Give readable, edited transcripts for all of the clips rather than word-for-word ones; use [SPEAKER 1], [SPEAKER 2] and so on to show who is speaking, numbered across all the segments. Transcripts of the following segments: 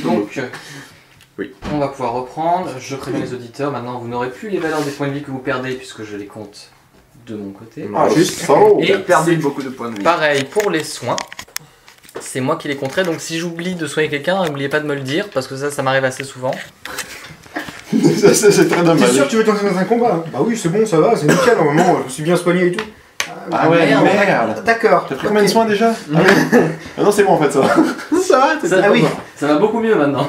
[SPEAKER 1] Donc,
[SPEAKER 2] oui.
[SPEAKER 1] On va pouvoir reprendre. Je préviens les auditeurs. Maintenant, vous n'aurez plus les valeurs des points de vie que vous perdez puisque je les compte de mon côté.
[SPEAKER 2] Ah, juste.
[SPEAKER 1] Et
[SPEAKER 3] perdu beaucoup de points de vie.
[SPEAKER 1] Pareil pour les soins. C'est moi qui les compterai. Donc, si j'oublie de soigner quelqu'un, n'oubliez pas de me le dire parce que ça m'arrive assez souvent.
[SPEAKER 4] C'est très dommage.
[SPEAKER 5] T'es sûr que tu veux tenter dans un combat hein? Bah oui, c'est bon, ça va, c'est nickel, normalement, je me suis bien soigné et tout.
[SPEAKER 4] Ah ouais, merde.
[SPEAKER 5] D'accord.
[SPEAKER 4] T'as pris combien de soins déjà? Ah non, c'est bon en fait ça.
[SPEAKER 2] Ça va,
[SPEAKER 1] Ça,
[SPEAKER 5] Ah oui.
[SPEAKER 1] Ça va beaucoup mieux maintenant.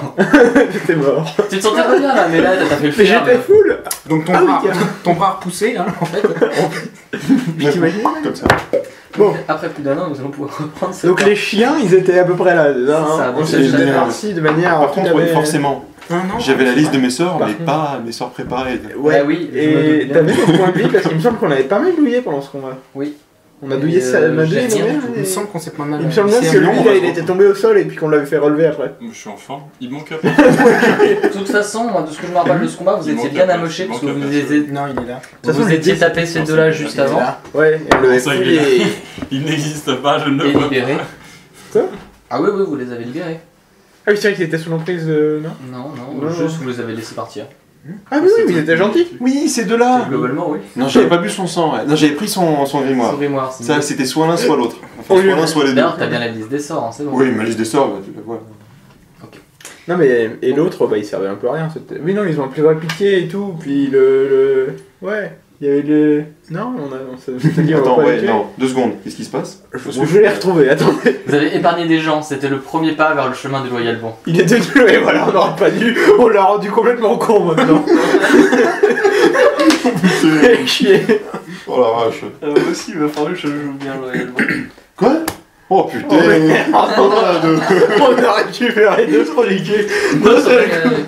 [SPEAKER 2] t'es mort.
[SPEAKER 1] Tu te sentais pas bien là, mais là, t'as fait le
[SPEAKER 2] Mais
[SPEAKER 1] faire.
[SPEAKER 2] j'étais full.
[SPEAKER 5] Donc ton,
[SPEAKER 2] Ah oui,
[SPEAKER 5] bras,
[SPEAKER 2] carrément.
[SPEAKER 5] ton bras repoussé, là, en fait.
[SPEAKER 2] T'imagines?
[SPEAKER 4] Comme ça.
[SPEAKER 2] Bon.
[SPEAKER 1] Après plus d'un an, nous allons pouvoir reprendre ce
[SPEAKER 2] Donc les chiens, ils étaient à peu près là.
[SPEAKER 1] ça,
[SPEAKER 2] On
[SPEAKER 1] donc
[SPEAKER 2] s'est
[SPEAKER 4] c'est
[SPEAKER 2] parti de manière.
[SPEAKER 4] Par contre,
[SPEAKER 2] tout à fait-
[SPEAKER 4] forcément,
[SPEAKER 5] Non, non.
[SPEAKER 4] j'avais la liste de mes sorts,
[SPEAKER 2] Par
[SPEAKER 4] mais
[SPEAKER 2] contre.
[SPEAKER 4] pas mes sorts préparés.
[SPEAKER 2] Ouais,
[SPEAKER 1] Ah oui, je me
[SPEAKER 2] et
[SPEAKER 1] doute
[SPEAKER 2] t'as
[SPEAKER 1] bien.
[SPEAKER 2] vu le point de vie parce qu'il me semble qu'on avait pas mal douillé pendant ce combat.
[SPEAKER 1] Oui.
[SPEAKER 2] On a douillé ça, on a douillé
[SPEAKER 1] j'ai rien
[SPEAKER 2] combien
[SPEAKER 1] du tout.
[SPEAKER 5] Il me semble qu'on s'est pas mal.
[SPEAKER 2] Il me semble bien
[SPEAKER 5] c'est
[SPEAKER 2] que
[SPEAKER 5] un
[SPEAKER 2] lui,
[SPEAKER 5] lion,
[SPEAKER 2] là, il était tombé au sol et puis qu'on l'avait fait relever après.
[SPEAKER 6] Je suis en forme. Il manque un
[SPEAKER 1] De toute façon, moi, de ce que je me rappelle de ce combat, vous
[SPEAKER 6] Il
[SPEAKER 1] étiez
[SPEAKER 6] manque
[SPEAKER 1] bien
[SPEAKER 6] un peu,
[SPEAKER 1] amoché
[SPEAKER 6] il
[SPEAKER 1] parce que
[SPEAKER 6] manque un
[SPEAKER 1] vous
[SPEAKER 6] peu.
[SPEAKER 1] étiez,
[SPEAKER 5] Non, il est là.
[SPEAKER 2] toute façon,
[SPEAKER 1] vous
[SPEAKER 2] les
[SPEAKER 1] étiez
[SPEAKER 2] dix-
[SPEAKER 1] tapé ces
[SPEAKER 6] non,
[SPEAKER 1] deux-là
[SPEAKER 6] c'est
[SPEAKER 1] juste
[SPEAKER 6] bien,
[SPEAKER 1] avant
[SPEAKER 2] Ouais, et on l'avait
[SPEAKER 6] Ça,
[SPEAKER 2] pris
[SPEAKER 6] il est là.
[SPEAKER 2] et...
[SPEAKER 6] Il n'existe pas, je ne le
[SPEAKER 1] et
[SPEAKER 6] vois pas.
[SPEAKER 1] libéré.
[SPEAKER 2] Quoi
[SPEAKER 1] Ah oui, oui, vous les avez libérés.
[SPEAKER 2] Ah oui, c'est vrai qu'il était sous l'emprise de... Non
[SPEAKER 1] Non, non,
[SPEAKER 2] Non,
[SPEAKER 1] juste
[SPEAKER 2] non.
[SPEAKER 1] vous les avez laissés partir.
[SPEAKER 2] Ah oui, oui, mais il était gentil.
[SPEAKER 4] Oui, ces deux-là.
[SPEAKER 1] Globalement, oui.
[SPEAKER 4] Non, j'avais pas bu son sang. Ouais. Non, j'avais pris son grimoire.
[SPEAKER 1] Son grimoire, c'est
[SPEAKER 4] Ça,
[SPEAKER 1] mieux.
[SPEAKER 4] c'était soit l'un, soit l'autre.
[SPEAKER 2] Oh,
[SPEAKER 4] Enfin,
[SPEAKER 2] oui.
[SPEAKER 4] soit l'un, soit les deux.
[SPEAKER 1] D'ailleurs, t'as bien la liste des sorts, hein, c'est bon.
[SPEAKER 4] Oui, ma liste des sorts, bah, tu la vois.
[SPEAKER 2] Non mais, et l'autre, bah il servait un peu à rien. C'était... Oui, non, ils ont appelé pitié et tout, puis le... Ouais, il y avait le... Non, on s'est dit on
[SPEAKER 4] Attends,
[SPEAKER 2] va pas les
[SPEAKER 4] ouais,
[SPEAKER 2] tuer.
[SPEAKER 4] non, 2 secondes. Qu'est-ce qui se passe?
[SPEAKER 2] Je l'ai retrouvé, attendez.
[SPEAKER 1] Vous avez épargné des gens, c'était le premier pas vers le chemin du loyal bon.
[SPEAKER 2] Il était devenu, et voilà, on n'aurait pas dû... On l'a rendu complètement con maintenant. Fait chier.
[SPEAKER 4] Oh la vache.
[SPEAKER 1] Moi aussi, il va falloir que je joue bien le loyal bon.
[SPEAKER 4] Quoi? Oh putain.
[SPEAKER 2] Oh, merde.
[SPEAKER 4] Oh, là, deux.
[SPEAKER 2] On a récupéré deux chroniqués.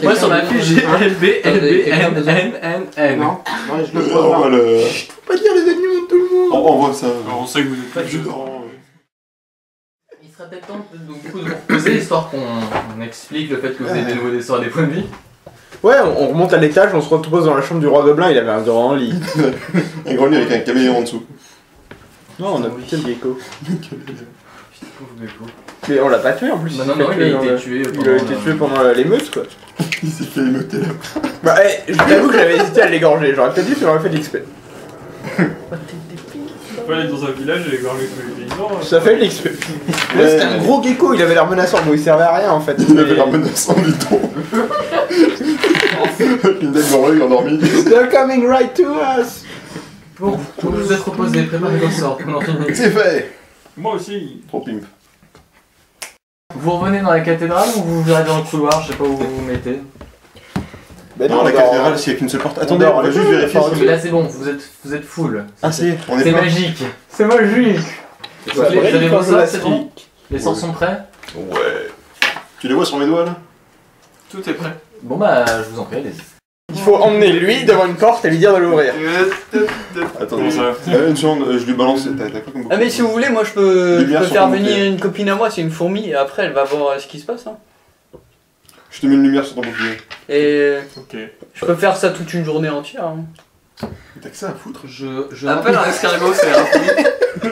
[SPEAKER 1] Moi sur ma fiche j'ai LB, N.
[SPEAKER 5] Non, non, je le
[SPEAKER 4] Oh,
[SPEAKER 5] vois.
[SPEAKER 4] le...
[SPEAKER 2] Pas dire les animaux de tout le monde.
[SPEAKER 4] On voit ça.
[SPEAKER 6] Alors, on sait que vous êtes pas
[SPEAKER 4] Je
[SPEAKER 6] juste.
[SPEAKER 4] dors.
[SPEAKER 1] Il serait peut-être temps donc, du coup, de vous reposer, histoire qu'on explique le fait que vous avez des nouveaux des sorts et des points de vie.
[SPEAKER 2] Ouais, on remonte à l'étage, on se repose dans la chambre du roi Gobelin, il avait un grand lit.
[SPEAKER 4] Un grand lit avec un caméléon en dessous.
[SPEAKER 2] Non, on a buté le gecko.
[SPEAKER 1] Pauvre Gecko.
[SPEAKER 2] Mais on l'a pas tué en plus.
[SPEAKER 1] Non, non,
[SPEAKER 2] s'est
[SPEAKER 1] non,
[SPEAKER 2] fait
[SPEAKER 1] il a
[SPEAKER 2] tuer
[SPEAKER 1] été
[SPEAKER 2] dans
[SPEAKER 1] tué
[SPEAKER 2] Il a
[SPEAKER 1] pendant
[SPEAKER 2] été tué pendant l'émeute quoi.
[SPEAKER 4] Il s'est fait émeuter là.
[SPEAKER 2] Bah, je t'avoue que j'avais hésité à l'égorger, j'aurais peut-être dit que j'aurais fait de l'XP.
[SPEAKER 6] Tu peux aller dans un village et égorger tous les paysans.
[SPEAKER 2] Ça fait de l'XP. Là c'était un gros gecko, il avait l'air menaçant, bon il servait à rien en fait.
[SPEAKER 4] Il avait l'air menaçant du ton. Une tête morue endormie.
[SPEAKER 2] They're coming right to us.
[SPEAKER 1] Bon, vous vous êtes reposés, préparez vos sorts, qu'on en finisse.
[SPEAKER 4] C'est fait.
[SPEAKER 6] Moi aussi.
[SPEAKER 4] Trop pimp.
[SPEAKER 1] Vous revenez dans la cathédrale ou vous allez dans le couloir, je sais pas où vous vous mettez.
[SPEAKER 2] Bah
[SPEAKER 4] Non, la cathédrale, s'il y a qu'une seule porte. Attendez, on va juste vérifier.
[SPEAKER 1] Mais là c'est bon, vous êtes full.
[SPEAKER 4] Ah, c'est. On est
[SPEAKER 1] C'est
[SPEAKER 4] plein.
[SPEAKER 1] magique.
[SPEAKER 2] C'est magique.
[SPEAKER 1] Vous avez vos sorts, c'est bon? Les sorts sont prêts?
[SPEAKER 4] Ouais. Tu les vois sur mes doigts là?
[SPEAKER 6] Tout est prêt.
[SPEAKER 1] Bon bah, je vous en prie, allez-y.
[SPEAKER 2] Il faut emmener lui devant une porte et lui dire de l'ouvrir.
[SPEAKER 4] Attends,
[SPEAKER 6] Comment ça?
[SPEAKER 4] une seconde, je lui balance. T'as quoi comme
[SPEAKER 3] Ah mais si vous voulez, moi je peux
[SPEAKER 4] Lumière sur
[SPEAKER 3] faire
[SPEAKER 4] ton
[SPEAKER 3] venir
[SPEAKER 4] bouclier.
[SPEAKER 3] une copine à moi, c'est une fourmi, et après elle va voir ce qui se passe. Hein.
[SPEAKER 4] Je te mets une lumière sur ton bouclier.
[SPEAKER 3] Et
[SPEAKER 6] Ok.
[SPEAKER 3] je peux faire ça toute une journée entière. Hein.
[SPEAKER 4] T'as que ça à foutre?
[SPEAKER 1] Je
[SPEAKER 3] Appelle un escargot, c'est un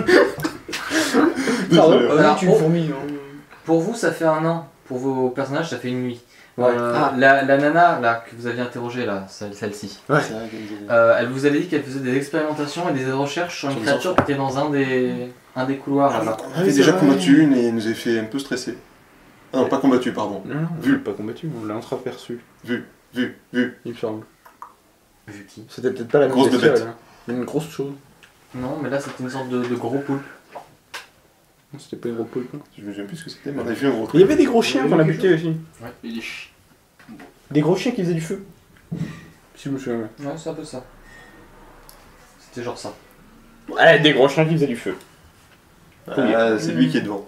[SPEAKER 2] Pardon.
[SPEAKER 4] Désolé.
[SPEAKER 1] Alors,
[SPEAKER 3] une fourmi. Hein.
[SPEAKER 1] Pour vous, ça fait un an. Pour vos personnages, ça fait une nuit.
[SPEAKER 2] Ouais.
[SPEAKER 1] La nana là, que vous aviez interrogée, là, celle-ci,
[SPEAKER 2] Ouais.
[SPEAKER 1] elle vous avait dit qu'elle faisait des expérimentations et des recherches sur une créature qui était dans un des couloirs là-bas.
[SPEAKER 4] On avait déjà combattu une et elle nous avait fait un peu stresser. Ah non, pas combattu, pardon.
[SPEAKER 2] Non, non,
[SPEAKER 4] Vu.
[SPEAKER 2] pas combattu, on l'a entreaperçu,
[SPEAKER 4] Vu,
[SPEAKER 2] il me semble.
[SPEAKER 1] Vu qui?
[SPEAKER 2] C'était peut-être pas la même
[SPEAKER 4] Grosse
[SPEAKER 2] bestiole,
[SPEAKER 4] bébête.
[SPEAKER 2] hein. Mais une grosse chose.
[SPEAKER 1] Non, mais là c'était une sorte de gros poulpe.
[SPEAKER 2] Non, c'était pas une grosse poule.
[SPEAKER 4] Je me souviens plus ce que c'était, mais on avait vu un gros
[SPEAKER 2] Il y
[SPEAKER 4] truc.
[SPEAKER 2] avait des gros chiens qu'on a butés aussi.
[SPEAKER 6] Il est ch...
[SPEAKER 2] Des gros chiens qui faisaient du feu. Si je me souviens bien.
[SPEAKER 1] Ouais, c'est un peu ça. C'était genre ça.
[SPEAKER 2] Ouais, des gros chiens qui faisaient du feu.
[SPEAKER 4] Ah, c'est lui qui est devant.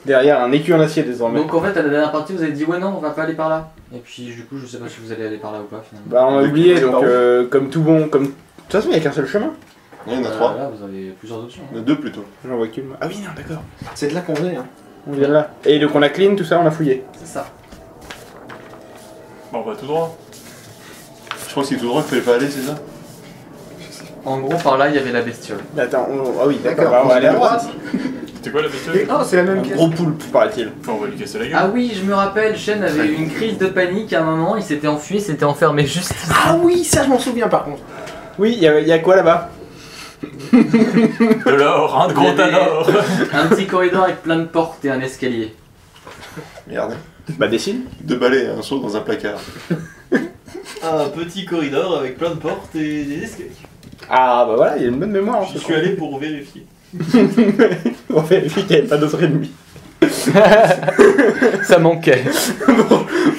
[SPEAKER 2] Derrière un écu en acier désormais.
[SPEAKER 1] Donc en fait, à la dernière partie, vous avez dit ouais, non, on va pas aller par là. Et puis du coup, je sais pas si vous allez aller par là ou pas finalement.
[SPEAKER 2] Bah on a
[SPEAKER 4] Des
[SPEAKER 2] oublié,
[SPEAKER 4] kilomètres
[SPEAKER 2] donc
[SPEAKER 4] par
[SPEAKER 2] comme tout bon, comme... De toute façon il n'y a qu'un seul chemin.
[SPEAKER 4] Il y en a 3.
[SPEAKER 1] Là, vous avez plusieurs options.
[SPEAKER 4] Il y en a 2 plutôt.
[SPEAKER 2] J'en vois qu'une. Ah oui, non, d'accord.
[SPEAKER 5] C'est de là qu'on venait, hein.
[SPEAKER 2] On vient de là. Et donc on a clean, tout ça, on a fouillé.
[SPEAKER 1] C'est ça.
[SPEAKER 6] Bon, on va tout droit.
[SPEAKER 4] Je crois que c'est tout droit qu'il fallait pas aller, c'est ça?
[SPEAKER 1] En gros, par là, il y avait la bestiole.
[SPEAKER 2] Attends, ah oui,
[SPEAKER 5] D'accord,
[SPEAKER 2] bah, on va
[SPEAKER 5] on
[SPEAKER 2] aller à
[SPEAKER 5] se
[SPEAKER 2] droite.
[SPEAKER 6] C'était quoi la bestiole?
[SPEAKER 2] Oh, c'est la même
[SPEAKER 5] Un
[SPEAKER 2] pièce.
[SPEAKER 5] gros poulpe, paraît-il.
[SPEAKER 6] Enfin, on va lui casser la gueule.
[SPEAKER 1] Ah oui, je me rappelle, Shen avait eu une crise de panique à un moment, il s'était enfui, il s'était enfermé juste ici.
[SPEAKER 2] Ah oui, ça je m'en souviens par contre. Oui, il y a quoi là-bas?
[SPEAKER 6] De l'or, un
[SPEAKER 1] Il y
[SPEAKER 6] gros
[SPEAKER 1] avait
[SPEAKER 6] tas d'or.
[SPEAKER 1] Un petit corridor avec plein de portes et un escalier.
[SPEAKER 4] Merde.
[SPEAKER 2] Bah dessine.
[SPEAKER 4] 2 balais, un saut dans un placard.
[SPEAKER 7] Un petit corridor avec plein de portes et des escaliers.
[SPEAKER 2] Ah bah voilà, il y a une bonne mémoire.
[SPEAKER 7] Je suis allé pour vérifier.
[SPEAKER 2] On vérifie qu'il n'y avait pas d'autres ennemis.
[SPEAKER 1] Ça manquait.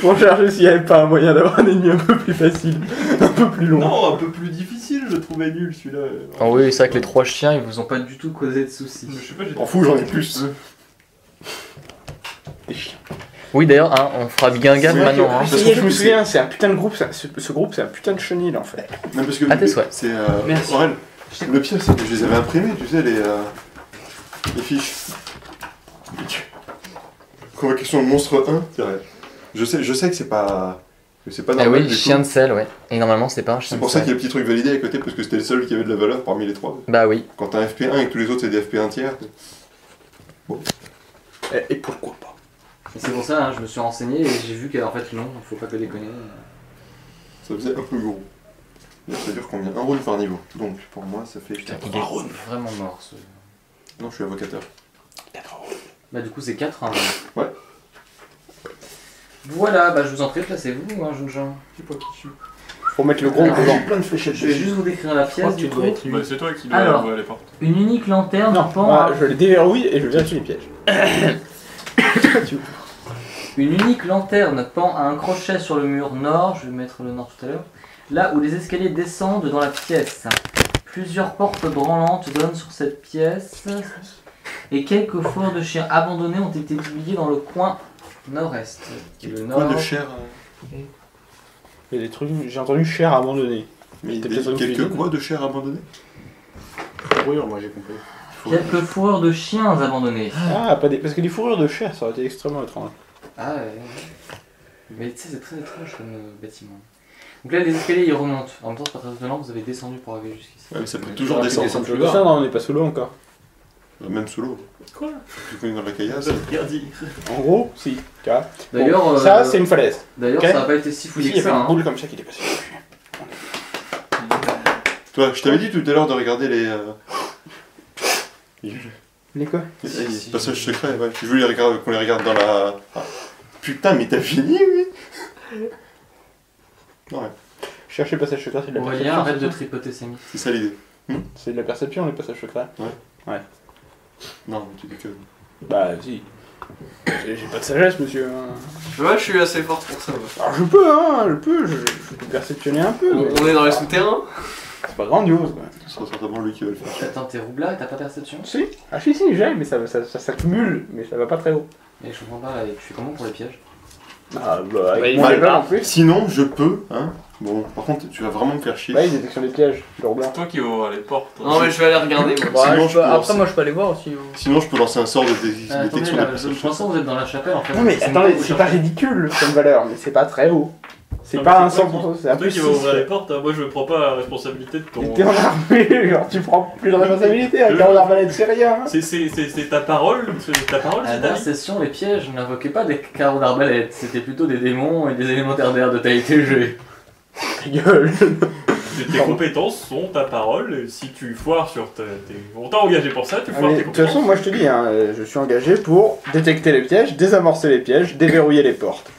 [SPEAKER 2] Pour chercher s'il n'y avait pas un moyen d'avoir un ennemi un peu plus facile, un peu plus long.
[SPEAKER 7] Non, un peu plus difficile, je le trouvais nul celui-là.
[SPEAKER 1] Oh oui, c'est vrai que les 3 chiens, ils vous ont pas du tout causé de soucis.
[SPEAKER 6] Je sais pas, j'ai
[SPEAKER 4] M'en fous, j'en ai plus.
[SPEAKER 2] Des chiens.
[SPEAKER 1] Oui, d'ailleurs, hein, on fera bien gaffe
[SPEAKER 4] Oui,
[SPEAKER 1] maintenant. Hein.
[SPEAKER 2] Ça y est, je me souviens, c'est un putain de groupe, ce groupe c'est un putain de chenil en fait.
[SPEAKER 4] Non, parce que
[SPEAKER 1] À tes souhaits.
[SPEAKER 4] c'est.
[SPEAKER 3] Merci.
[SPEAKER 4] Aurel, le pire, c'est que je les avais imprimés, tu sais, les fiches. Convocation de monstre 1, dirais. Je sais que c'est pas. Que c'est pas
[SPEAKER 1] Ah
[SPEAKER 4] normal.
[SPEAKER 1] oui,
[SPEAKER 4] du
[SPEAKER 1] chien
[SPEAKER 4] coup.
[SPEAKER 1] de sel, ouais. Et normalement, c'est pas un chien
[SPEAKER 4] C'est
[SPEAKER 1] de
[SPEAKER 4] pour ça
[SPEAKER 1] sel.
[SPEAKER 4] qu'il y a le petit truc validé à côté, parce que c'était le seul qui avait de la valeur parmi les 3.
[SPEAKER 1] Bah oui.
[SPEAKER 4] Quand t'as un FP1 et que tous les autres c'est des FP1 tiers.
[SPEAKER 2] Et pourquoi pas?
[SPEAKER 1] Et c'est pour ça, hein, je me suis renseigné et j'ai vu qu'en fait, non, faut pas que déconner.
[SPEAKER 4] Ça faisait un peu gros. Et ça dure combien? Un round par niveau. Donc pour moi ça fait.
[SPEAKER 1] Putain, il est vraiment mort ce.
[SPEAKER 4] Non, je suis avocateur.
[SPEAKER 1] Bah, du coup, c'est 4. Hein.
[SPEAKER 4] Ouais.
[SPEAKER 1] Voilà, bah, je vous en prie, placez-vous, hein, jeunes gens.
[SPEAKER 6] Je sais pas qui je suis.
[SPEAKER 2] Faut mettre le gros
[SPEAKER 1] Alors,
[SPEAKER 2] devant.
[SPEAKER 5] Plein de fléchettes.
[SPEAKER 1] Je vais juste vous décrire la pièce du coup.
[SPEAKER 6] Bah, c'est toi qui dois
[SPEAKER 1] Alors.
[SPEAKER 6] ouvrir les portes.
[SPEAKER 1] Une unique lanterne
[SPEAKER 2] Non,
[SPEAKER 1] pend
[SPEAKER 2] moi,
[SPEAKER 1] à...
[SPEAKER 2] je les déverrouille et je vérifie les pièges.
[SPEAKER 1] Une unique lanterne pend à un crochet sur le mur nord, je vais mettre le nord tout à l'heure, là où les escaliers descendent dans la pièce. Plusieurs portes branlantes donnent sur cette pièce et quelques fours de chiens abandonnés ont été publiés dans le coin nord-est. Le
[SPEAKER 4] Quoi
[SPEAKER 1] nord...
[SPEAKER 4] de cher
[SPEAKER 2] Il y a des trucs, j'ai entendu cher abandonné.
[SPEAKER 4] Mais
[SPEAKER 2] T'as peut-être une
[SPEAKER 4] quelques
[SPEAKER 2] cuisine.
[SPEAKER 4] quoi de cher abandonné?
[SPEAKER 5] Fourrure, moi j'ai compris.
[SPEAKER 1] Quelques fourrures de chiens abandonnés.
[SPEAKER 2] Ah, pas des... parce que des fourrures de chair, ça aurait été extrêmement étrange.
[SPEAKER 1] Ah ouais. Mais tu sais, c'est très étrange comme bâtiment. Donc là, les escaliers ils remontent. En même temps, c'est pas très étonnant, vous avez descendu pour arriver jusqu'ici.
[SPEAKER 4] Ouais, mais ça peut toujours descendre.
[SPEAKER 2] Plus ça, non, on n'est pas sous l'eau encore.
[SPEAKER 4] Même sous l'eau.
[SPEAKER 7] Quoi?
[SPEAKER 4] Tu connais dans la caillasse.
[SPEAKER 7] Rien dire.
[SPEAKER 2] En gros, si. Tu vois.
[SPEAKER 1] D'ailleurs,
[SPEAKER 2] Bon, ça, c'est une falaise.
[SPEAKER 1] D'ailleurs,
[SPEAKER 2] Ok.
[SPEAKER 1] ça n'a pas été si
[SPEAKER 2] Il
[SPEAKER 1] fouillé
[SPEAKER 2] y
[SPEAKER 1] que
[SPEAKER 2] avait
[SPEAKER 1] ça.
[SPEAKER 2] une
[SPEAKER 1] Hein.
[SPEAKER 2] boule comme ça qui dépassait.
[SPEAKER 4] Toi, je t'avais dit tout à l'heure de regarder les.
[SPEAKER 2] Les quoi?
[SPEAKER 4] Les passages secrets, ouais. Je voulais qu'on les regarde dans la. Ah. Putain, mais t'as fini, oui? Ouais,
[SPEAKER 2] Chercher le passage secret, c'est de la
[SPEAKER 1] Aurélien,
[SPEAKER 2] perception.
[SPEAKER 1] arrête de tripoter ses mythes.
[SPEAKER 4] c'est ça l'idée.
[SPEAKER 2] C'est de la perception, les passages secrets.
[SPEAKER 4] Non, mais tu déconnes.
[SPEAKER 2] Bah, si. J'ai pas de sagesse, monsieur. hein.
[SPEAKER 3] Ouais, je suis assez fort pour ça. Ouais.
[SPEAKER 2] Alors, je peux, je peux perceptionner un peu. mais
[SPEAKER 3] On est dans les souterrains.
[SPEAKER 2] C'est pas grandiose, quoi.
[SPEAKER 4] Ce sera certainement lui qui va le faire.
[SPEAKER 1] Attends, t'es roublard et t'as pas perception?
[SPEAKER 2] Si, si, j'ai, mais ça s'accumule, mais ça va pas très haut.
[SPEAKER 1] Mais je comprends pas, là, tu fais comment pour les pièges?
[SPEAKER 2] Ah, bah, avec
[SPEAKER 4] il
[SPEAKER 2] mon
[SPEAKER 4] va
[SPEAKER 2] level
[SPEAKER 4] pas.
[SPEAKER 2] en plus.
[SPEAKER 4] Sinon, je peux, hein. Bon, par contre, tu vas vraiment me faire chier.
[SPEAKER 2] Ouais, détection des pièges, le blanc.
[SPEAKER 6] C'est toi qui vas ouvrir les portes.
[SPEAKER 3] Non, mais je vais aller regarder. Moi.
[SPEAKER 4] Sinon, je peux
[SPEAKER 3] Après,
[SPEAKER 4] lancer-
[SPEAKER 3] moi, je peux aller voir aussi.
[SPEAKER 4] Sinon, je peux lancer un sort de
[SPEAKER 1] Attendez,
[SPEAKER 4] détection
[SPEAKER 1] là,
[SPEAKER 4] des
[SPEAKER 1] de toute
[SPEAKER 4] passages.
[SPEAKER 1] façon, vous êtes dans la chapelle en fait.
[SPEAKER 2] Non mais
[SPEAKER 1] C'est
[SPEAKER 2] attendez,
[SPEAKER 1] vous
[SPEAKER 2] c'est pas
[SPEAKER 1] cherchez.
[SPEAKER 2] ridicule comme valeur, mais c'est pas très haut. C'est
[SPEAKER 6] Non,
[SPEAKER 2] pas
[SPEAKER 6] mais
[SPEAKER 2] un
[SPEAKER 6] c'est toi
[SPEAKER 2] 100%, c'est un
[SPEAKER 6] C'est toi
[SPEAKER 2] peu
[SPEAKER 6] qui vas ouvrir les portes, hein. Moi je prends pas la responsabilité de ton.
[SPEAKER 2] Mais t'es en armée, genre tu prends plus de responsabilité, un carreau d'arbalète c'est rien. hein.
[SPEAKER 6] C'est ta parole, c'est ta parole,
[SPEAKER 1] À la
[SPEAKER 6] c'est ta
[SPEAKER 1] dernière
[SPEAKER 6] vie.
[SPEAKER 1] session, les pièges n'invoquaient pas des carreaux d'arbalète, c'était plutôt des démons et des élémentaires d'air de taille TG.
[SPEAKER 2] Ta gueule.
[SPEAKER 6] Tes compétences sont ta parole, et si tu foires sur tes. On t'a engagé pour ça, tu
[SPEAKER 2] Ah,
[SPEAKER 6] foires
[SPEAKER 2] mais
[SPEAKER 6] tes
[SPEAKER 2] de toute
[SPEAKER 6] compétences.
[SPEAKER 2] façon, moi je te dis, hein, je suis engagé pour détecter les pièges, désamorcer les pièges, déverrouiller les portes.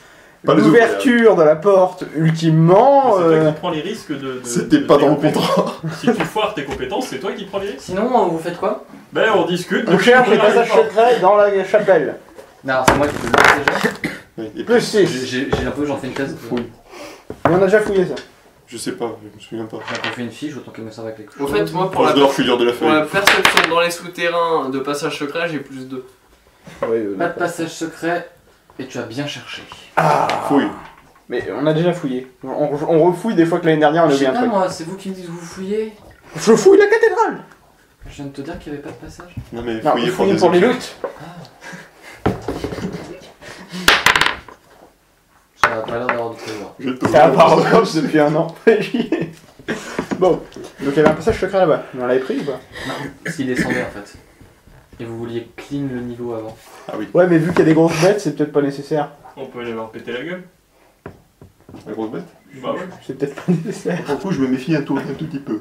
[SPEAKER 4] Pas les
[SPEAKER 2] L'ouverture de la porte, ultimement.
[SPEAKER 6] C'est toi qui prends les risques de.
[SPEAKER 4] C'était
[SPEAKER 6] de
[SPEAKER 4] pas
[SPEAKER 6] tes
[SPEAKER 4] dans le
[SPEAKER 6] compétences.
[SPEAKER 4] contrat.
[SPEAKER 6] Si tu foires tes compétences, c'est toi qui prends les risques.
[SPEAKER 1] Sinon, vous faites quoi?
[SPEAKER 6] Ben on discute.
[SPEAKER 2] On cherche les passages secrets dans la chapelle.
[SPEAKER 1] Non, alors c'est moi qui peux le faire déjà.
[SPEAKER 4] Oui, et puis,
[SPEAKER 2] Plus 6.
[SPEAKER 1] J'ai l'impression que j'en fais une thèse.
[SPEAKER 4] Oui.
[SPEAKER 2] Mais on a déjà fouillé ça.
[SPEAKER 4] je sais pas, je me souviens pas.
[SPEAKER 1] J'ai fait une fiche, autant qu'elle me serve avec les
[SPEAKER 3] Au fait, moi,
[SPEAKER 4] Proche de leur figure de la
[SPEAKER 3] pour la
[SPEAKER 4] feuille.
[SPEAKER 3] perception dans les souterrains de passage secret, j'ai plus 2.
[SPEAKER 2] Oui,
[SPEAKER 1] Pas de passage secret, et tu as bien cherché.
[SPEAKER 2] Ah.
[SPEAKER 4] Fouille.
[SPEAKER 2] Mais on a déjà fouillé. On refouille des fois que l'année dernière on a
[SPEAKER 1] Je
[SPEAKER 2] oublié
[SPEAKER 1] sais
[SPEAKER 2] un
[SPEAKER 1] pas
[SPEAKER 2] truc.
[SPEAKER 1] moi, c'est vous qui me dites que vous fouillez.
[SPEAKER 2] Je fouille la cathédrale.
[SPEAKER 1] Je viens de te dire qu'il n'y avait pas de passage.
[SPEAKER 4] Non mais
[SPEAKER 2] Non,
[SPEAKER 4] fouiller
[SPEAKER 2] on
[SPEAKER 4] pour
[SPEAKER 2] fouille
[SPEAKER 4] des
[SPEAKER 2] pour les
[SPEAKER 4] objets.
[SPEAKER 2] loots.
[SPEAKER 1] Ça n'a pas l'air d'avoir de trésor.
[SPEAKER 4] Je te
[SPEAKER 2] C'est un
[SPEAKER 4] vois.
[SPEAKER 2] paradoxe depuis un an. Bon, donc il y avait un passage secret là-bas. Mais on l'avait pris ou pas?
[SPEAKER 1] Parce qu'il descendait en fait. Et vous vouliez clean le niveau avant.
[SPEAKER 4] Ah oui,
[SPEAKER 2] Ouais, mais vu qu'il y a des grosses bêtes, c'est peut-être pas nécessaire.
[SPEAKER 6] On peut les voir péter la gueule.
[SPEAKER 4] la grosse bête.
[SPEAKER 6] Bah ouais.
[SPEAKER 2] C'est peut-être pas nécessaire.
[SPEAKER 4] Pour le coup, je me méfie un tout petit peu.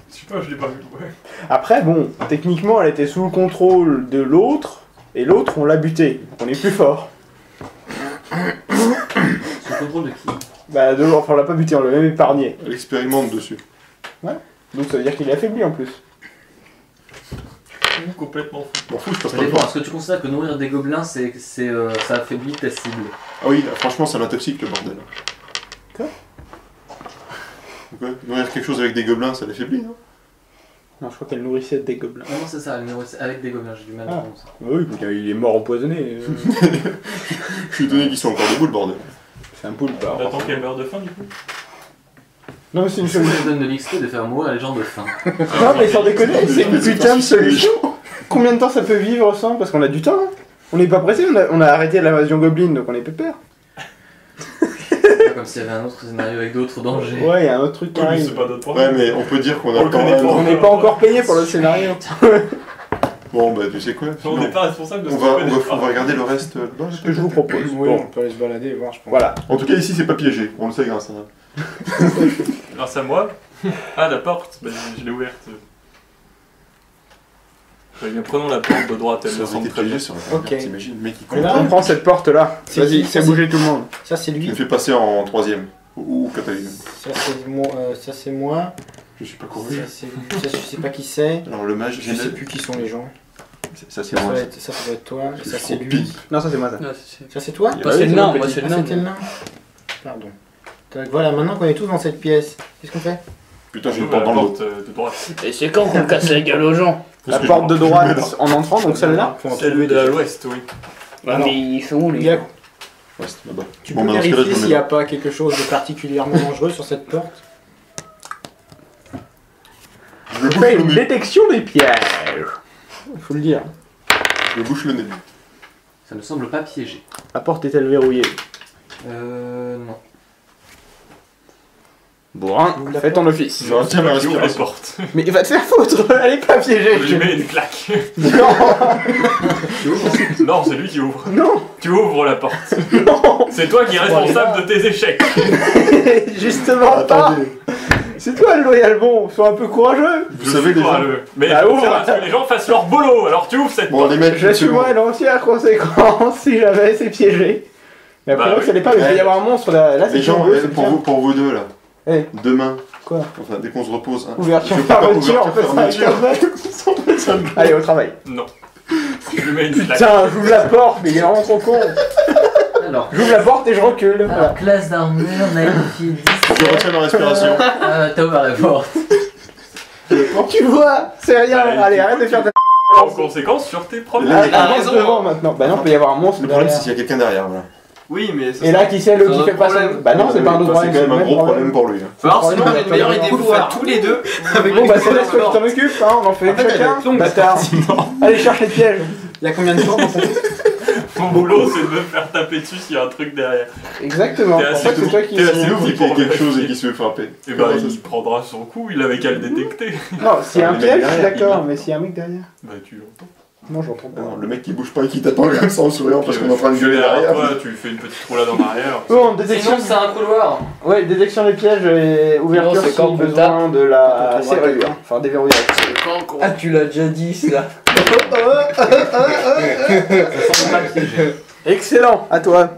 [SPEAKER 6] Je sais pas, je l'ai pas vu. Ouais.
[SPEAKER 2] Après, bon, techniquement, elle était sous le contrôle de l'autre, et l'autre, on l'a buté. On est plus fort.
[SPEAKER 1] Sous contrôle de qui?
[SPEAKER 2] Bah, de l'autre, enfin, on l'a pas buté, on l'a même épargné.
[SPEAKER 4] Elle expérimente dessus.
[SPEAKER 2] Donc ça veut dire qu'il est affaibli en plus.
[SPEAKER 6] Complètement fou.
[SPEAKER 4] M'en fous, je passe
[SPEAKER 1] Ça
[SPEAKER 4] pas le
[SPEAKER 1] dépend.
[SPEAKER 4] temps.
[SPEAKER 1] Est-ce que tu considères que nourrir des gobelins, ça affaiblit ta cible?
[SPEAKER 4] Ah oui, franchement, ça l'intoxique le bordel.
[SPEAKER 2] Quoi?
[SPEAKER 4] Pourquoi nourrir quelque chose avec des gobelins, ça l'affaiblit, non?
[SPEAKER 2] Non, je crois qu'elle nourrissait des gobelins.
[SPEAKER 1] Non, c'est ça, elle nourrit avec des gobelins, j'ai du mal à
[SPEAKER 2] Ah.
[SPEAKER 1] prendre ça.
[SPEAKER 2] Bah oui, il est mort empoisonné.
[SPEAKER 4] Je suis étonné qu'ils soient encore debout, le bordel.
[SPEAKER 2] C'est un poulpe. alors.
[SPEAKER 6] On attend qu'elle meure de faim du coup.
[SPEAKER 2] Non, mais c'est une
[SPEAKER 1] Ça
[SPEAKER 2] solution.
[SPEAKER 1] donne de l'XP de faire mourir les gens de faim.
[SPEAKER 2] Non, mais sans déconner, c'est une putain de solution. Combien de temps ça peut vivre sans? Parce qu'on a du temps. Hein. On n'est pas pressé, on a arrêté l'invasion goblin, donc on est pépère.
[SPEAKER 1] Pas comme s'il y avait un autre scénario avec d'autres dangers.
[SPEAKER 2] Ouais, il y a un autre truc qui
[SPEAKER 6] Oui, mais
[SPEAKER 2] arrive.
[SPEAKER 6] c'est pas notre
[SPEAKER 4] Ouais,
[SPEAKER 6] problème.
[SPEAKER 4] mais on peut dire qu'on a
[SPEAKER 6] On
[SPEAKER 4] le
[SPEAKER 6] le
[SPEAKER 4] temps.
[SPEAKER 6] connaît pas.
[SPEAKER 2] On n'est pas encore payé pour le scénario.
[SPEAKER 4] Bon, bah, tu sais quoi
[SPEAKER 6] On
[SPEAKER 4] non.
[SPEAKER 6] n'est pas responsable de ce
[SPEAKER 4] on
[SPEAKER 6] qu'on
[SPEAKER 4] va,
[SPEAKER 6] connaît
[SPEAKER 4] on
[SPEAKER 6] pas.
[SPEAKER 4] va regarder le reste. Dans
[SPEAKER 2] Ce que je vous propose.
[SPEAKER 5] Oui,
[SPEAKER 2] Bon,
[SPEAKER 5] on peut aller se balader et voir, je pense.
[SPEAKER 2] voilà.
[SPEAKER 4] En tout cas, ici, c'est pas piégé. On le sait grâce à.
[SPEAKER 6] Grâce à moi. Ah, la porte, bah, je l'ai ouverte. Eh bien, prenons la porte de droite, elle
[SPEAKER 4] Ça
[SPEAKER 6] me
[SPEAKER 4] aurait
[SPEAKER 6] semble
[SPEAKER 4] été
[SPEAKER 6] très bien.
[SPEAKER 4] piégé, ça aurait été
[SPEAKER 5] Ok.
[SPEAKER 4] bien. T'imagines, le mec, il
[SPEAKER 5] Et là,
[SPEAKER 4] compte.
[SPEAKER 2] On prend cette porte là.
[SPEAKER 5] C'est
[SPEAKER 2] Vas-y,
[SPEAKER 5] qui
[SPEAKER 2] fais
[SPEAKER 5] Ça,
[SPEAKER 2] bouger tout le monde.
[SPEAKER 5] Ça, c'est
[SPEAKER 4] Tu
[SPEAKER 5] lui.
[SPEAKER 4] me fais passer en 3ème. Ou 4ème.
[SPEAKER 5] Ça, c'est moi. Ça, c'est moi.
[SPEAKER 4] Je suis pas
[SPEAKER 5] Ça,
[SPEAKER 4] couru.
[SPEAKER 5] c'est lui. Ça, je sais pas qui c'est.
[SPEAKER 4] Alors, le mage,
[SPEAKER 5] Je sais plus qui sont les gens.
[SPEAKER 4] Ça, c'est
[SPEAKER 5] Ça, ça
[SPEAKER 4] moi.
[SPEAKER 5] doit être, ça doit être toi. Et ça, c'est lui.
[SPEAKER 4] Pisse.
[SPEAKER 2] Non, ça c'est moi ça.
[SPEAKER 5] Ça, c'est toi
[SPEAKER 1] Moi, c'est le nain, moi, c'est le
[SPEAKER 5] Ah,
[SPEAKER 1] nain.
[SPEAKER 5] c'était le nain. Pardon. Tac, voilà, maintenant qu'on est tous dans cette pièce, qu'est-ce qu'on fait?
[SPEAKER 4] Putain, j'ai une
[SPEAKER 6] J'ouvre
[SPEAKER 4] porte
[SPEAKER 6] la
[SPEAKER 4] dans le
[SPEAKER 6] porte
[SPEAKER 4] dos.
[SPEAKER 6] de droite.
[SPEAKER 8] Et c'est quand qu'on casse la gueule aux gens?
[SPEAKER 2] La porte de droite en entrant, donc celle-là.
[SPEAKER 5] Faut en
[SPEAKER 6] Celle
[SPEAKER 5] trouver
[SPEAKER 6] de
[SPEAKER 5] déjà.
[SPEAKER 6] l'ouest, oui.
[SPEAKER 8] Ah, mais ils sont où les
[SPEAKER 5] Il y a-
[SPEAKER 8] gens?
[SPEAKER 4] Ouais, c'était là-bas.
[SPEAKER 5] Tu
[SPEAKER 4] Bon,
[SPEAKER 5] peux
[SPEAKER 4] bah, dans ce cas-là,
[SPEAKER 5] vérifier
[SPEAKER 4] je me
[SPEAKER 5] s'il
[SPEAKER 4] mets
[SPEAKER 5] n'y a pas quelque chose de particulièrement dangereux sur cette porte?
[SPEAKER 4] Je me
[SPEAKER 2] Je fais
[SPEAKER 4] bouche le
[SPEAKER 2] une
[SPEAKER 4] nez.
[SPEAKER 2] détection des pièges. Faut le dire.
[SPEAKER 4] Je me bouche le nez.
[SPEAKER 1] Ça ne semble pas piégé.
[SPEAKER 2] La porte est-elle verrouillée?
[SPEAKER 1] Non.
[SPEAKER 2] Bourrin,
[SPEAKER 5] Ouvre la
[SPEAKER 2] fais ton office.
[SPEAKER 4] Je retiens ma
[SPEAKER 6] Qui ouvre les
[SPEAKER 4] respiration.
[SPEAKER 6] portes.
[SPEAKER 2] Mais il va te faire foutre, elle est pas piégée.
[SPEAKER 6] Je lui mets une claque.
[SPEAKER 2] Non,
[SPEAKER 6] Non, c'est lui qui ouvre.
[SPEAKER 2] non,
[SPEAKER 6] Tu ouvres la porte.
[SPEAKER 2] non,
[SPEAKER 6] C'est toi qui es responsable de tes échecs.
[SPEAKER 2] justement pas.
[SPEAKER 4] Attendez.
[SPEAKER 2] C'est toi le loyal bon, sois un peu courageux.
[SPEAKER 4] Vous savez, les gens.
[SPEAKER 6] Mais
[SPEAKER 2] Bah,
[SPEAKER 6] il faut
[SPEAKER 2] ouvre.
[SPEAKER 6] faire à ce que les gens fassent leur boulot. Alors tu ouvres cette
[SPEAKER 4] Bon,
[SPEAKER 6] porte.
[SPEAKER 4] les mecs,
[SPEAKER 2] J'assumerai l'entière conséquence si jamais c'est piégé. Mais après,
[SPEAKER 6] Bah
[SPEAKER 2] ça l'est pas, mais il peut y avoir un monstre là. Là, c'est
[SPEAKER 4] Les gens,
[SPEAKER 2] bleu, c'est bien.
[SPEAKER 4] pour vous deux, là.
[SPEAKER 2] Eh.
[SPEAKER 4] Demain.
[SPEAKER 2] Quoi?
[SPEAKER 4] Enfin, dès qu'on se repose. Hein.
[SPEAKER 2] Ouverture,
[SPEAKER 4] Je fais pas
[SPEAKER 2] fermeture, en fait,
[SPEAKER 4] ouverture,
[SPEAKER 2] ça
[SPEAKER 4] fermeture.
[SPEAKER 2] Allez, au travail.
[SPEAKER 6] Non. Je lui mets une claque.
[SPEAKER 2] Putain, j'ouvre la porte, mais il est vraiment trop con.
[SPEAKER 1] Alors,
[SPEAKER 2] J'ouvre la porte et je recule.
[SPEAKER 1] alors
[SPEAKER 2] Voilà.
[SPEAKER 1] classe d'armure, Naïfi
[SPEAKER 4] Je
[SPEAKER 1] 17.
[SPEAKER 4] retiens ma respiration.
[SPEAKER 1] T'as ouvert la porte.
[SPEAKER 2] Tu vois, c'est rien.
[SPEAKER 6] Bah,
[SPEAKER 2] Allez,
[SPEAKER 6] il faut
[SPEAKER 2] arrête de
[SPEAKER 6] que
[SPEAKER 2] faire ta.
[SPEAKER 6] En conséquence, sur tes problèmes.
[SPEAKER 4] Là,
[SPEAKER 1] Ah,
[SPEAKER 2] Avance
[SPEAKER 1] raison.
[SPEAKER 2] devant maintenant. Bah non, il peut y avoir un monstre
[SPEAKER 4] Le problème, c'est
[SPEAKER 2] derrière.
[SPEAKER 4] qu'il y a quelqu'un derrière. Voilà.
[SPEAKER 3] Oui, mais
[SPEAKER 2] Et là, qui c'est le
[SPEAKER 3] C'est
[SPEAKER 2] qui
[SPEAKER 3] un
[SPEAKER 2] fait pas son.
[SPEAKER 3] problème.
[SPEAKER 2] Bah non, c'est pas un autre
[SPEAKER 4] C'est
[SPEAKER 2] problème.
[SPEAKER 4] quand même un
[SPEAKER 2] le
[SPEAKER 4] gros problème pour lui. hein.
[SPEAKER 3] alors sinon,
[SPEAKER 2] problème,
[SPEAKER 3] j'ai une meilleure
[SPEAKER 2] attends,
[SPEAKER 3] idée, vous faire tous les deux.
[SPEAKER 2] Bon, bah c'est là que tu t'en occupes, hein, on en fait
[SPEAKER 5] En fait, elle
[SPEAKER 2] chacun.
[SPEAKER 5] est longue,
[SPEAKER 2] Bâtard. Allez, cherche les pièges.
[SPEAKER 5] Il y a combien de portes dans cette
[SPEAKER 6] Mon boulot, c'est de me faire taper dessus s'il y a un truc derrière.
[SPEAKER 2] Exactement.
[SPEAKER 6] T'es
[SPEAKER 2] En
[SPEAKER 6] assez
[SPEAKER 2] fait, c'est toi qui.
[SPEAKER 6] t'es assez
[SPEAKER 4] S'il ouvre, il
[SPEAKER 6] pour
[SPEAKER 4] fait quelque chose et
[SPEAKER 6] vérifier.
[SPEAKER 4] qu'il se fait frapper.
[SPEAKER 6] Et bah,
[SPEAKER 4] Comment ça
[SPEAKER 6] il prendra son coup, il avait qu'à le détecter.
[SPEAKER 2] Non, s'il y a un
[SPEAKER 4] Les
[SPEAKER 2] piège,
[SPEAKER 4] mecs
[SPEAKER 2] je suis
[SPEAKER 4] derrière,
[SPEAKER 2] d'accord, mais s'il y a un mec derrière.
[SPEAKER 6] Bah, tu l'entends.
[SPEAKER 2] Non, j'entends
[SPEAKER 4] Ah
[SPEAKER 2] pas.
[SPEAKER 4] non, le mec qui bouge pas et qui t'attend comme ça en souriant parce qu'on est en train de gueuler derrière.
[SPEAKER 6] Toi, tu fais une petite roulade en arrière.
[SPEAKER 2] Bon, détection.
[SPEAKER 1] Sinon, c'est un couloir.
[SPEAKER 2] Ouais, détection des pièges et ouverture
[SPEAKER 8] c'est quand
[SPEAKER 2] si
[SPEAKER 8] qu'on
[SPEAKER 2] besoin de la
[SPEAKER 5] Quand on trouvera
[SPEAKER 2] serrure.
[SPEAKER 5] quelqu'un.
[SPEAKER 2] Enfin, déverrouillage.
[SPEAKER 8] Ah, tu l'as déjà dit ça.
[SPEAKER 1] Ça semble pas piégé.
[SPEAKER 2] Excellent, à toi.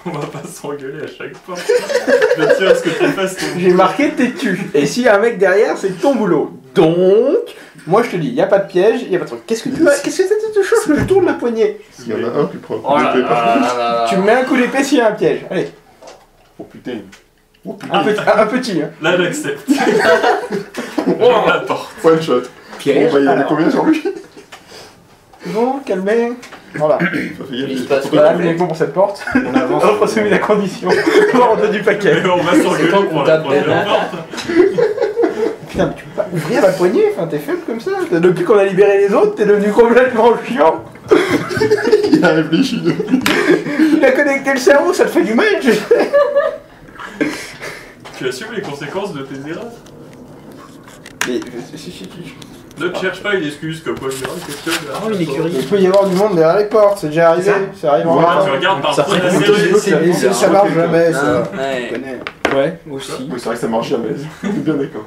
[SPEAKER 6] On va pas s'engueuler à chaque fois. Je tiens à ce que tu fasses ton.
[SPEAKER 2] J'ai marqué têtu. Et s'il y a un mec derrière, c'est ton boulot. Donc, moi je te dis, il n'y a pas de piège, il n'y a pas de truc. Qu'est-ce que tu fais? Qu'est-ce que c'est cette chose que je tourne la poignée?
[SPEAKER 4] S'il y en a un, tu prends un
[SPEAKER 1] Oh
[SPEAKER 4] coup
[SPEAKER 1] là
[SPEAKER 4] d'épée.
[SPEAKER 1] là.
[SPEAKER 2] Tu me mets un coup d'épée s'il y a un piège. Allez,
[SPEAKER 4] Oh putain. Oh putain.
[SPEAKER 2] un petit. Hein.
[SPEAKER 6] Là, j'accepte. J'ouvre la porte.
[SPEAKER 4] One shot.
[SPEAKER 5] pièges?
[SPEAKER 4] Bon, bah, il y en a
[SPEAKER 2] Alors.
[SPEAKER 4] combien sur lui?
[SPEAKER 2] Bon, calmez. Voilà.
[SPEAKER 4] Ça fait gaffe,
[SPEAKER 8] Il se
[SPEAKER 4] j'ai
[SPEAKER 8] passe
[SPEAKER 4] pas
[SPEAKER 8] quoi,
[SPEAKER 4] trop
[SPEAKER 2] Voilà,
[SPEAKER 4] de-
[SPEAKER 2] vous pour cette porte.
[SPEAKER 5] On avance.
[SPEAKER 2] Offre celui la condition. Ordre du paquet.
[SPEAKER 6] Mais on va s'engueuler
[SPEAKER 8] quand
[SPEAKER 6] pour
[SPEAKER 8] qu'on
[SPEAKER 6] la
[SPEAKER 8] tape
[SPEAKER 6] première
[SPEAKER 8] derrière.
[SPEAKER 6] porte.
[SPEAKER 2] Putain, mais tu peux pas ouvrir la poignée, enfin t'es faible comme ça. Depuis qu'on a libéré les autres, t'es devenu complètement chiant.
[SPEAKER 4] Il a réfléchi.
[SPEAKER 2] Il a connecté le cerveau, ça te fait du mal, tu sais.
[SPEAKER 6] Tu assumes les conséquences de tes erreurs.
[SPEAKER 2] Mais,
[SPEAKER 6] Ne te cherche pas une excuse comme quoi il y aura une question.
[SPEAKER 5] Ah, une écurie.
[SPEAKER 2] Il peut y avoir du monde derrière les portes, c'est déjà arrivé. Ça arrive en
[SPEAKER 6] Ouais,
[SPEAKER 2] retard.
[SPEAKER 6] tu regardes par
[SPEAKER 2] Ça
[SPEAKER 6] contre la
[SPEAKER 2] ferait
[SPEAKER 6] série.
[SPEAKER 2] ça marche jamais, ça.
[SPEAKER 8] Ouais.
[SPEAKER 2] Je connais.
[SPEAKER 9] Ouais, aussi.
[SPEAKER 4] Oui, c'est vrai que ça marche jamais. On est bien d'accord.